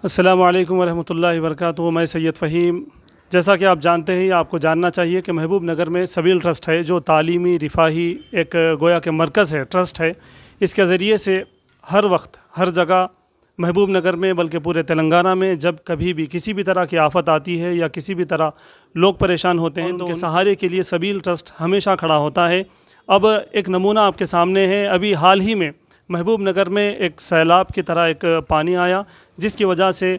अस्सलामु अलैकुम वरहमतुल्लाहि वबरकातुहू। मैं सैयद फ़हीम। जैसा कि आप जानते हैं, आपको जानना चाहिए कि महबूब नगर में सबील ट्रस्ट है, जो तालीमी रिफ़ाही एक गोया के मरकज़ है, ट्रस्ट है। इसके ज़रिए से हर वक्त हर जगह महबूब नगर में, बल्कि पूरे तेलंगाना में, जब कभी भी किसी भी तरह की आफ़त आती है या किसी भी तरह लोग परेशान होते हैं, तो उनके सहारे के लिए सबील ट्रस्ट हमेशा खड़ा होता है। अब एक नमूना आपके सामने है। अभी हाल ही में महबूब नगर में एक सैलाब की तरह एक पानी आया, जिसकी वजह से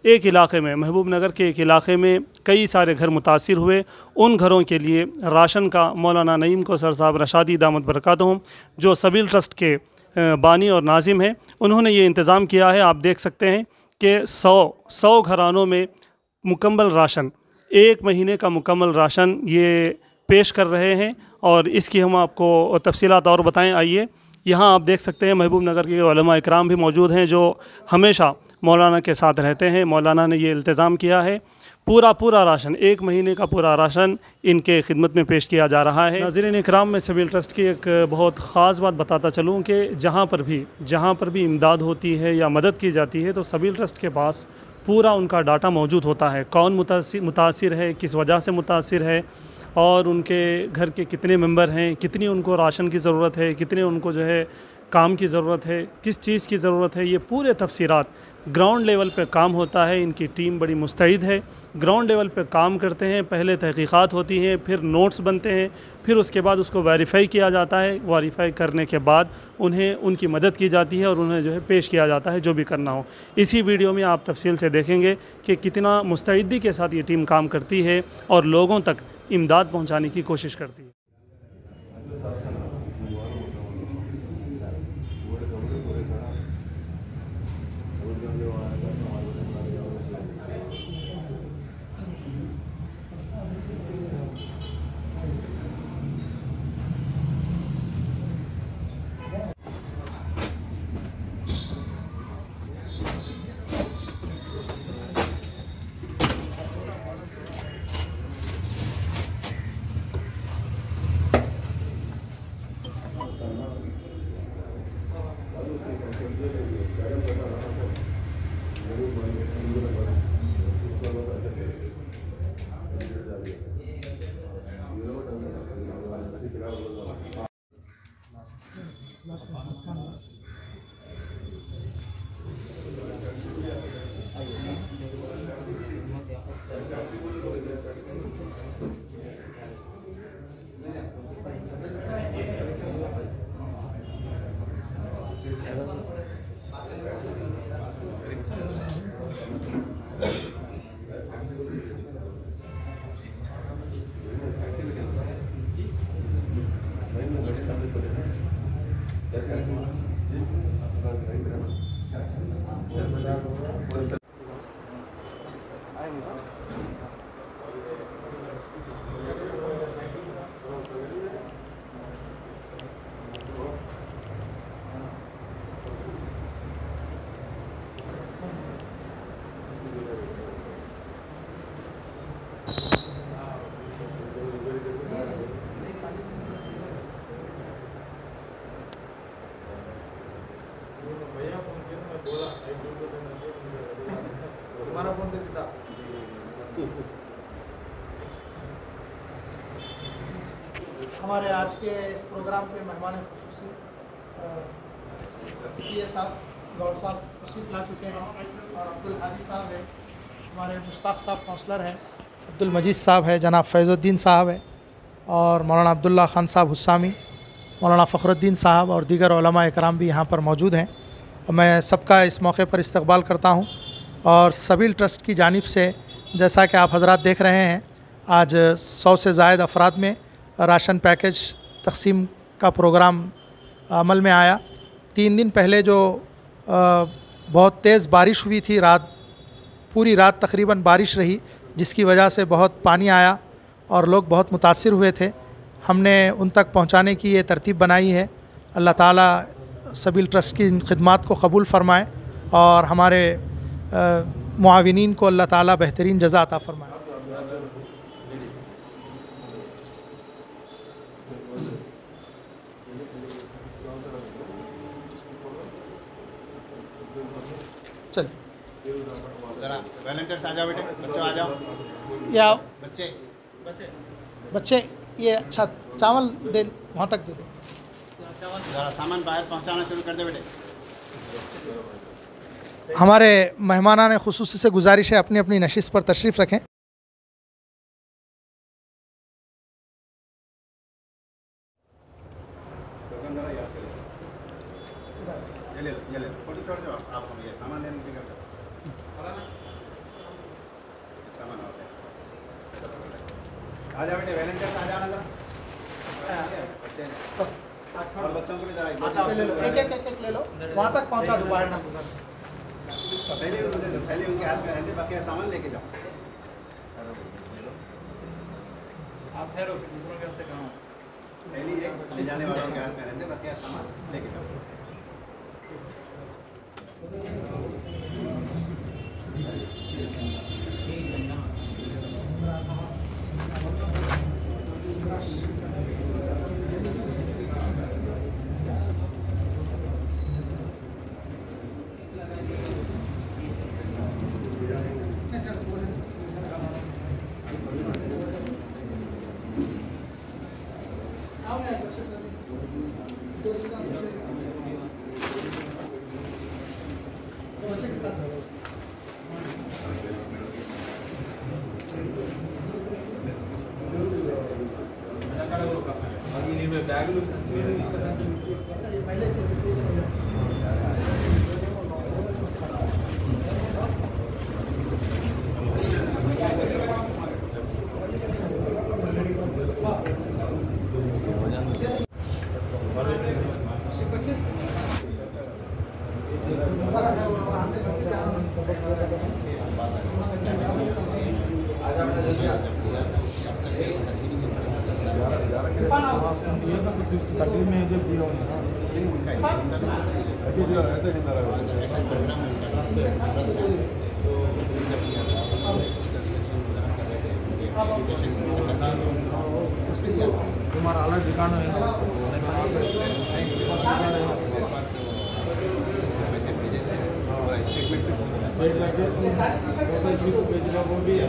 एक इलाके में, महबूब नगर के एक इलाके में कई सारे घर मुतासिर हुए। उन घरों के लिए राशन का मौलाना नईम कोसर साहब रशादी दामत बरकातहुम, जो सबील ट्रस्ट के बानी और नाजिम हैं, उन्होंने ये इंतज़ाम किया है। आप देख सकते हैं कि 100 घरानों में मुकम्मल राशन, 1 महीने का मुकम्मल राशन ये पेश कर रहे हैं। और इसकी हम आपको तफसीलात और बताएं। आइए, यहाँ आप देख सकते हैं महबूब नगर के उलमा इकराम भी मौजूद हैं, जो हमेशा मौलाना के साथ रहते हैं। मौलाना ने ये इल्तिज़ाम किया है, पूरा राशन, 1 महीने का पूरा राशन इनके खिदमत में पेश किया जा रहा है। नाज़रीन इकराम, में सबील ट्रस्ट की एक बहुत ख़ास बात बताता चलूँ कि जहाँ पर भी इमदाद होती है या मदद की जाती है, तो सबील ट्रस्ट के पास पूरा उनका डाटा मौजूद होता है। कौन मुतासिर है, किस वजह से मुतासिर है, और उनके घर के कितने मेंबर हैं, कितनी उनको राशन की ज़रूरत है, कितने उनको जो है काम की ज़रूरत है, किस चीज़ की ज़रूरत है, ये पूरे तफसीरात ग्राउंड लेवल पे काम होता है। इनकी टीम बड़ी मुस्तैद है, ग्राउंड लेवल पे काम करते हैं। पहले तहकीक़ात होती हैं, फिर नोट्स बनते हैं, फिर उसके बाद उसको वेरीफ़ाई किया जाता है। वेरीफ़ाई करने के बाद उन्हें उनकी मदद की जाती है और उन्हें जो है पेश किया जाता है, जो भी करना हो। इसी वीडियो में आप तफसील से देखेंगे कि कितना मुस्तैदी के साथ ये टीम काम करती है और लोगों तक इमदाद पहुँचाने की कोशिश करती है। तुम्हारा फोन से जुटा। हमारे आज के इस प्रोग्राम के मेहमान खुसूसी साहब गौर साहब तशरीफ़ ला चुके हैं और अब्दुल हादी साहब है, हमारे मुश्ताक साहब काउंसलर हैं, अब्दुल मजीद साहब है, जनाब फैज़ुद्दीन साहब है, और मौलाना अब्दुल्ला खान साहब हुस्सामी, मौलाना फ़खरुद्दीन साहब और दीगर उलमा इकराम भी यहाँ पर मौजूद हैं। मैं सबका इस मौके पर इस्तकबाल करता हूँ। और सबील ट्रस्ट की जानिब से जैसा कि आप हजरात देख रहे हैं, आज 100 से ज़ायद अफराद में राशन पैकेज तकसीम का प्रोग्राम अमल में आया। 3 दिन पहले जो बहुत तेज़ बारिश हुई थी, पूरी रात तकरीबन बारिश रही, जिसकी वजह से बहुत पानी आया और लोग बहुत मुतासिर हुए थे। हमने उन तक पहुँचाने की ये तरतीब बनाई है। अल्लाह ताला सबील ट्रस्ट की खिदमात को कबूल फ़रमाए और हमारे मुआविनीन को अल्लाह ताला बेहतरीन जज़ा अता फ़रमाए। चल जरा वॉलंटियर्स आ जाओ बेटे, बच्चों आ जाओ, या बच्चे बच्चे ये अच्छा चावल दे वहाँ तक दे दो। जरा सामान बाहर पहुंचाना शुरू कर दे बेटे। हमारे मेहमानान खुसूसी से गुजारिश है अपनी अपनी नशिस्त पर तशरीफ़ रखें। ये ले लो, फोटो छोड़ दो आप ये सामान लेने के लिए सामान होता है। आ जाओ बेटे, वॉलंटियर्स आ जाओ ना जरा। और बच्चों को भी जरा ले लो, एक ले लो, वहाँ तक पहुँचा दो बाहर ना। थैली उनके हाथ में रहने, बाकी सामान लेके जाओ। आप ठहरो, दूसरों के से कहाँ थैली एक ले जाने वालों के हाथ में रहने, बाकी सामान लेके जाओ। బ్యాగులు సంచి तकलीफ में जब दिया तुम्हारा अलग ठिकाना है। भेजना वो भी है।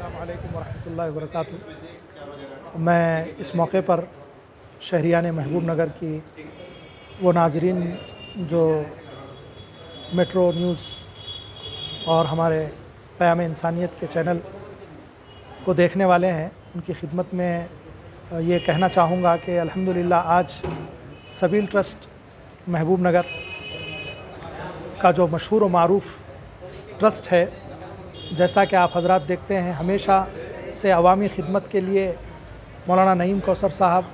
अस्सलामुअलैकुम वरहमतुल्लाहि वबरकातुहू। मैं इस मौके पर शहरियान महबूब नगर की वो नाज़रीन जो मेट्रो न्यूज़ और हमारे क़याम इंसानियत के चैनल को देखने वाले हैं, उनकी खिदमत में ये कहना चाहूँगा कि अल्हम्दुलिल्लाह आज सबील ट्रस्ट महबूब नगर का जो मशहूर व मारूफ़ ट्रस्ट है, जैसा कि आप हजरात देखते हैं, हमेशा से अवामी खिदमत के लिए मौलाना नईम कौसर साहब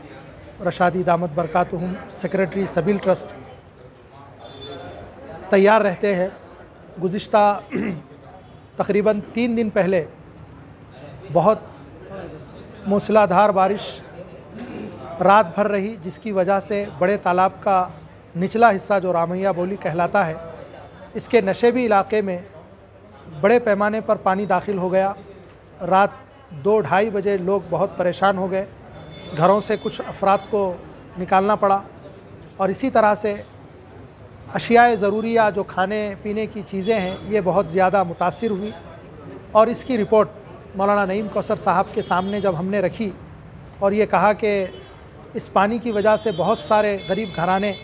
रशादी दामत बरकातुहुम सेक्रेटरी सबील ट्रस्ट तैयार रहते हैं। गुज़िश्ता तकरीबन 3 दिन पहले बहुत मूसलाधार बारिश रात भर रही, जिसकी वजह से बड़े तालाब का निचला हिस्सा जो रामैया बोली कहलाता है, इसके नशेबी इलाके में बड़े पैमाने पर पानी दाखिल हो गया। रात 2-2:30 बजे लोग बहुत परेशान हो गए। घरों से कुछ अफराद को निकालना पड़ा और इसी तरह से अशियाए ज़रूरिया जो खाने पीने की चीज़ें हैं ये बहुत ज़्यादा मुतासिर हुई और इसकी रिपोर्ट मौलाना नईम कौसर साहब के सामने जब हमने रखी और ये कहा कि इस पानी की वजह से बहुत सारे गरीब घराने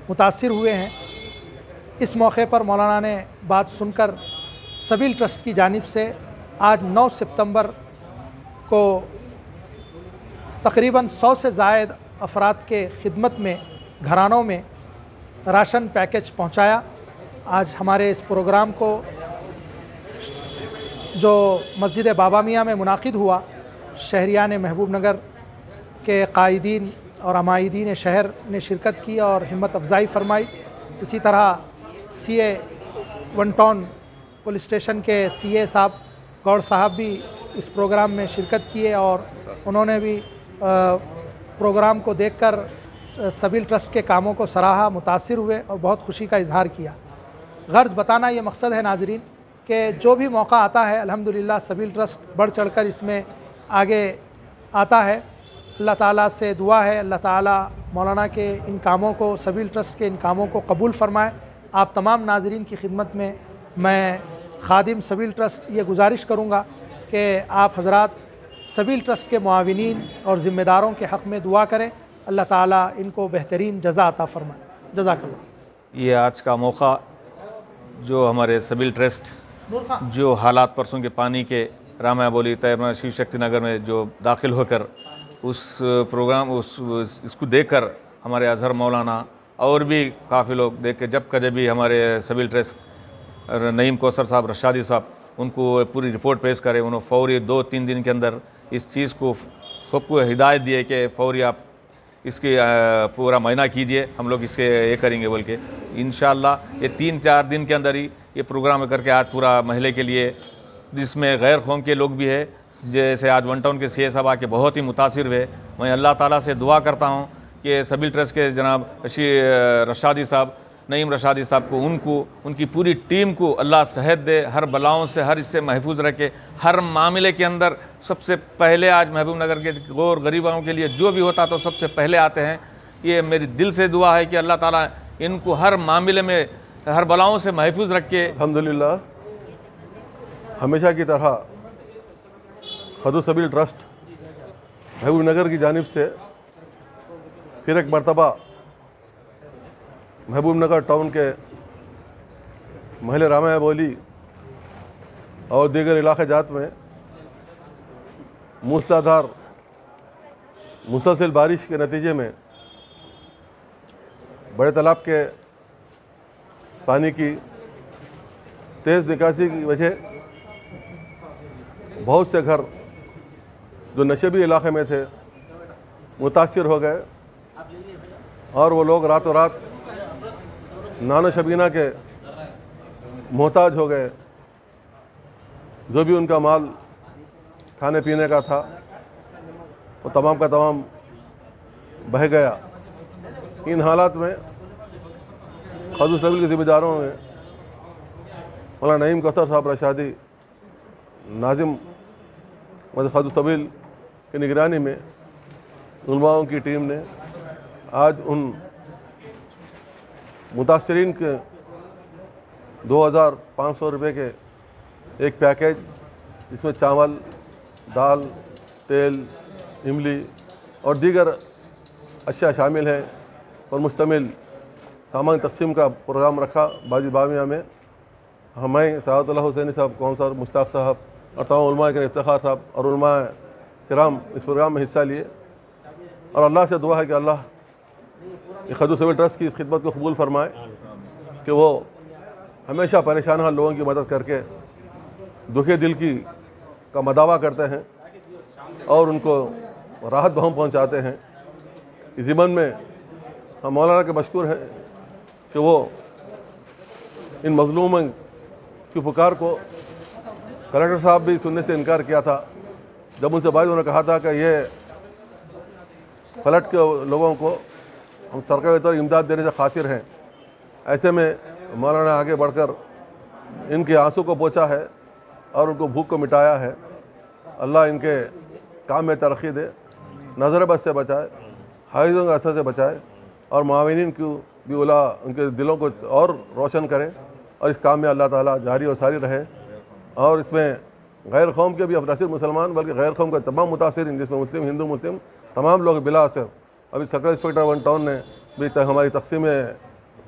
मुतासिर हुए हैं, इस मौके पर मौलाना ने बात सुनकर सबील ट्रस्ट की जानिब से आज 9 सितंबर को तकरीबन 100 से ज़ायद अफराद के खिदमत में घरानों में राशन पैकेज पहुंचाया। आज हमारे इस प्रोग्राम को जो मस्जिद बाबा मियाँ में मुनाकिद हुआ, शहरियान महबूब नगर के कायदीन और अमायदीन शहर ने शिरकत की और हिम्मत अफजाई फरमाई। इसी तरह CA 1 टाउन पुलिस स्टेशन के CA साहब गौड़ साहब भी इस प्रोग्राम में शिरकत किए और उन्होंने भी प्रोग्राम को देखकर सबील ट्रस्ट के कामों को सराहा, मुतासिर हुए और बहुत खुशी का इजहार किया। गर्ज़ बताना ये मकसद है नाजरीन कि जो भी मौका आता है अल्हम्दुलिल्लाह सबील ट्रस्ट बढ़ चढ़कर इसमें आगे आता है। अल्लाह ताला से दुआ है अल्लाह ताला मौलाना के इन कामों को, सबील ट्रस्ट के इन कामों को कबूल फ़रमाए। आप तमाम नाजरीन की खिदमत में मैं खादिम सबील ट्रस्ट ये गुजारिश करूँगा कि आप हज़रात सबील ट्रस्ट के मुआविनीन और ज़िम्मेदारों के हक़ में दुआ करें, अल्लाह ताला इनको बेहतरीन जज़ा अता फ़रमाए। जज़ाकल्लाह। ये आज का मौका जो हमारे सबील ट्रस्ट जो हालात परसों के पानी के रामा बोली तैयबा शिव शक्ति नगर में जो दाखिल होकर उस प्रोग्राम इसको देखकर हमारे अजहर मौलाना और भी काफ़ी लोग देख के जब कभी भी हमारे सबील ट्रस्ट नईम कौसर साहब रशादी साहब उनको पूरी रिपोर्ट पेश करें, उन्होंने फौरी 2-3 दिन के अंदर इस चीज़ को सबको हिदायत दिए कि फौरी आप इसके पूरा महीना कीजिए, हम लोग इसके ये करेंगे बोल के। इंशाअल्लाह ये 3-4 दिन के अंदर ही ये प्रोग्राम करके आज पूरा महल्ले के लिए, जिसमें गैर कौम के लोग भी है, जैसे आज 1 टाउन के CA साहब आके बहुत ही मुतासिर हुए। मैं अल्लाह ताला से दुआ करता हूँ कि सबील ट्रस्ट के जनाब रशादी साहब, नईम रशादी साहब को, उनकी पूरी टीम को अल्लाह सेहत दे, हर बलाओं से हर इससे महफूज रखे। हर मामले के अंदर सबसे पहले आज महबूब नगर के गौर गरीबों के लिए जो भी होता तो सबसे पहले आते हैं। ये मेरी दिल से दुआ है कि अल्लाह ताला इनको हर मामले में हर बलाओं से महफूज रखे। अल्हम्दुलिल्लाह हमेशा की तरह खदू सबील ट्रस्ट महबूब नगर की जानिब से फिर एक मरतबा महबूब नगर टाउन के महल रामा बोली और दीगर इलाक़े जात में मूसलाधार मुसलसल बारिश के नतीजे में बड़े तालाब के पानी की तेज़ निकासी की वजह बहुत से घर जो नशेबी इलाक़े में थे मुतासिर हो गए और वो लोग रातों रात नानो शबीना के मोहताज हो गए। जो भी उनका माल खाने पीने का था वो तमाम का तमाम बह गया। इन हालात में खदू सबील के ज़िम्मेदारों में मौलाना नईम कौसर साहब रशादी नाजिम मद खदू सबील की निगरानी में उलमाओं की टीम ने आज उन मुतासरीन के 2500 रुपये के एक पैकेज जिसमें चावल, दाल, तेल, इमली और दीगर अशिया शामिल हैं और मुश्तमिल सामान तकसीम का प्रोग्राम रखा बाजी बामिया में। हमें सआदतुल्लाह हुसैनी साहब, कौंसर मुश्ताक साहब और तमाम उलमा के इफ्तिखार साहब और उलमा किराम इस प्रोग्राम में हिस्सा लिए और अल्लाह से दुआ है कि अल्लाह खदू सबील ट्रस्ट की इस खिदमत को कबूल फरमाए कि वो हमेशा परेशान हाल लोगों की मदद करके दुखे दिल की का मदावा करते हैं और उनको राहत बहम पहुंचाते हैं। इस ज़िमन में हम मौलाना के मशकूर हैं कि वो इन मज़लूमों की पुकार को कलेक्टर साहब भी सुनने से इनकार किया था। जब उनसे बात उन्होंने कहा था कि ये फ्लड के लोगों को हम सरकारी तौर इमदाद देने से खासिर हैं, ऐसे में मौलाना आगे बढ़कर इनके आंसू को पोंछा है और उनको भूख को मिटाया है। अल्लाह इनके काम में तरक्की दे। नज़र बद से बचाए, हाइज़ों के असर से बचाए और माविनीन को भी उला उनके दिलों को और रोशन करें और इस काम में अल्लाह ताला जारी और सारी रहे। और इसमें गैर कौम के भी, अब न सिर्फ मुसलमान बल्कि गैर कौम के तमाम मुतासिरीन, जिसमें मुस्लिम, हिंदू, मुस्लिम तमाम लोग बिला असर, अभी सर्कल इंस्पेक्टर 1 टाउन ने भी हमारी तकसीम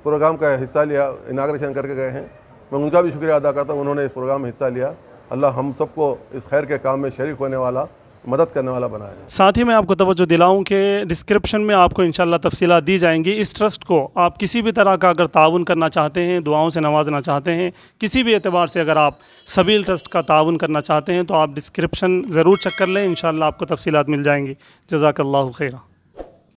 प्रोग्राम का हिस्सा लिया, इनाग्रेशन करके गए हैं। मैं उनका भी शुक्रिया अदा करता हूँ, उन्होंने इस प्रोग्राम में हिस्सा लिया। अल्लाह हम सबको इस खैर के काम में शरीक होने वाला, मदद करने वाला बनाए। साथ ही मैं आपको तवज्जो दिलाऊं कि डिस्क्रिप्शन में आपको इंशाल्लाह तफसीलात दी जाएंगी। इस ट्रस्ट को आप किसी भी तरह का अगर ताउन करना चाहते हैं, दुआओं से नवाजना चाहते हैं, किसी भी एतबार से अगर आप सबील ट्रस्ट का ताउन करना चाहते हैं तो आप डिस्क्रिप्शन ज़रूर चेक कर लें, इंशाल्लाह आपको तफसीलात मिल जाएंगी। जज़ाकल्लाहु खैरा।